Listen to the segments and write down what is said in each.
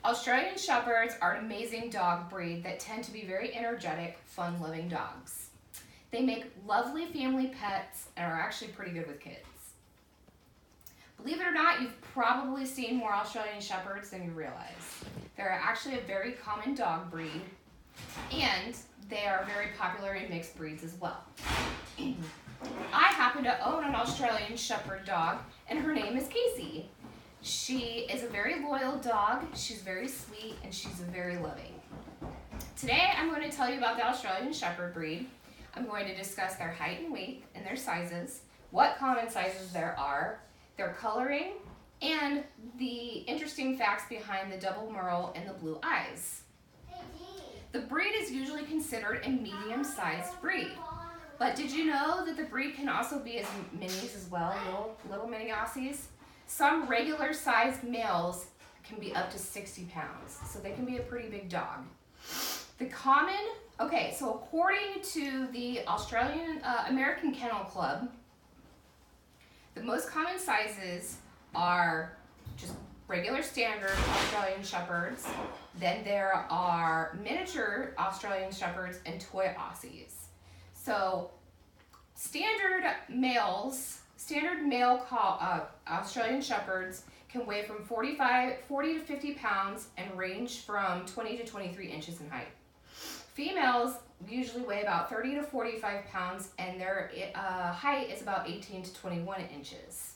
Australian Shepherds are an amazing dog breed that tend to be very energetic, fun-loving dogs. They make lovely family pets and are actually pretty good with kids. Believe it or not, you've probably seen more Australian Shepherds than you realize. They're actually a very common dog breed, and they are very popular in mixed breeds as well. I happen to own an Australian Shepherd dog, and her name is Casey. She is a very loyal dog, she's very sweet, and she's very loving. Today I'm going to tell you about the Australian Shepherd breed. I'm going to discuss their height and weight and their sizes, what common sizes there are, their coloring, and the interesting facts behind the double merle and the blue eyes. The breed is usually considered a medium-sized breed. But did you know that the breed can also be as minis as well, little mini Aussies? Some regular sized males can be up to 60 pounds, so they can be a pretty big dog. So according to the American Kennel Club, the most common sizes are just regular standard Australian Shepherds, then there are miniature Australian Shepherds and toy Aussies. So standard male Australian Shepherds can weigh from 40 to 50 pounds and range from 20 to 23 inches in height. Females usually weigh about 30 to 45 pounds and their height is about 18 to 21 inches.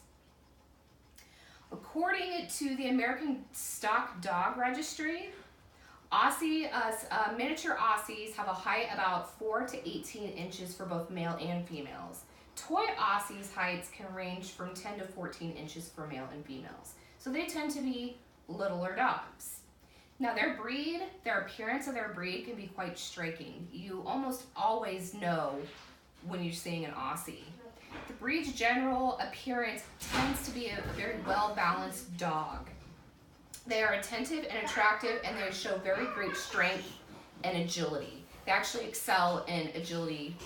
According to the American Stock Dog Registry, miniature Aussies have a height about 4 to 18 inches for both male and females. Toy Aussies heights can range from 10 to 14 inches for male and females. So they tend to be littler dogs. Now their appearance of their breed can be quite striking. You almost always know when you're seeing an Aussie. The breed's general appearance tends to be a very well-balanced dog. They are attentive and attractive, and they show very great strength and agility. They actually excel in agility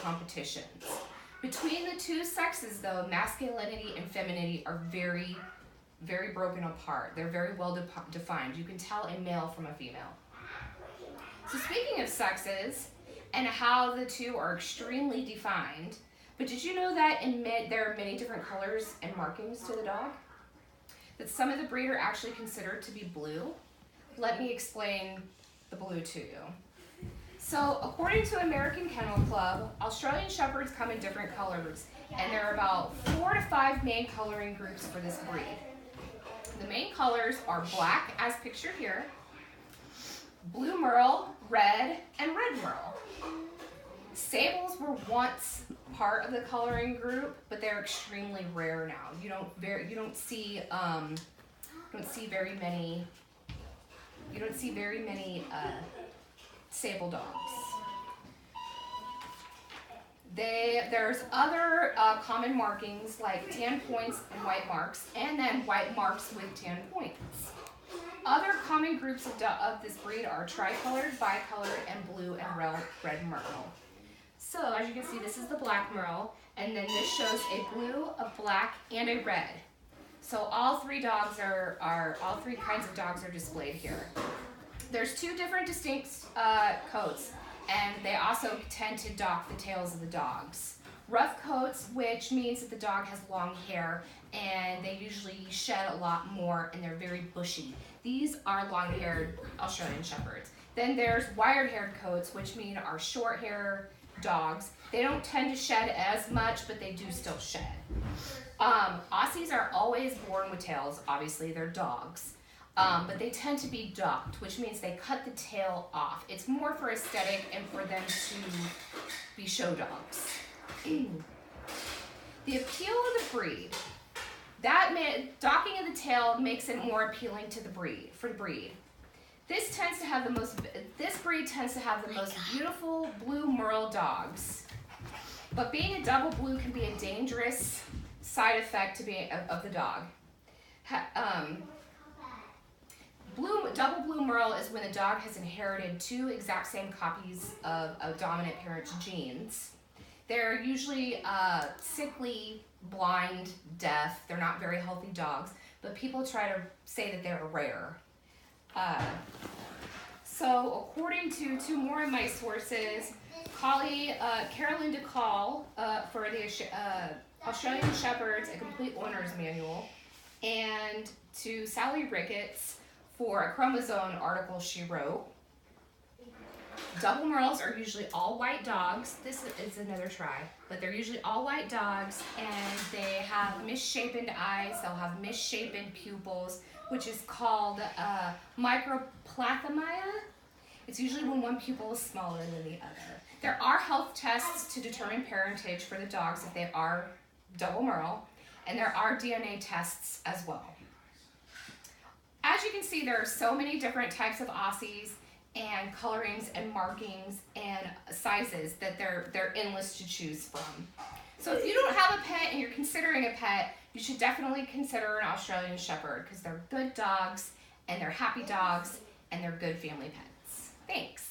competitions. Between the two sexes, though, masculinity and femininity are very, very broken apart. They're very well defined. You can tell a male from a female. So speaking of sexes and how the two are extremely defined, but did you know that there are many different colors and markings to the dog? That some of the breed are actually considered to be blue? Let me explain the blue to you. So according to American Kennel Club, Australian Shepherds come in different colors, and there are about 4 to 5 main coloring groups for this breed. The main colors are black, as pictured here, blue merle, red, and red merle. Sables were once part of the coloring group, but they're extremely rare now. You don't see very many sable dogs. There's other common markings like tan points and white marks, and then white marks with tan points. Other common groups of this breed are tricolored, bicolored, and blue and red merle. So as you can see, this is the black merle, and then this shows a blue, a black, and a red. So all three kinds of dogs are displayed here. There's 2 different distinct coats, and they also tend to dock the tails of the dogs. Rough coats, which means that the dog has long hair, and they usually shed a lot more, and they're very bushy. These are long-haired Australian Shepherds. Then there's wire-haired coats, which mean are short-haired dogs. They don't tend to shed as much, but they do still shed. Aussies are always born with tails. Obviously, they're dogs. But they tend to be docked, which means they cut the tail off. It's more for aesthetic and for them to be show dogs. The appeal of the breed, docking of the tail makes it more appealing to the breed. This breed tends to have the most beautiful blue merle dogs. But being a double blue can be a dangerous side effect of the dog. Double blue merle is when the dog has inherited 2 exact same copies of a dominant parent's genes. They're usually sickly, blind, deaf. They're not very healthy dogs, but people try to say that they're rare. So according to two more of my sources, Carolyn DeCall for the Australian Shepherds, a complete owner's manual, and to Sally Ricketts for a chromosome article she wrote. Double Merles are usually all white dogs. This is another try, but they're usually all white dogs, and they have misshapen eyes. They'll have misshapen pupils, which is called microplathemia. It's usually when one pupil is smaller than the other. There are health tests to determine parentage for the dogs if they are double Merle, and there are DNA tests as well. As you can see, there are so many different types of Aussies and colorings and markings and sizes that they're endless to choose from. So if you don't have a pet and you're considering a pet, you should definitely consider an Australian Shepherd because they're good dogs and they're happy dogs and they're good family pets. Thanks.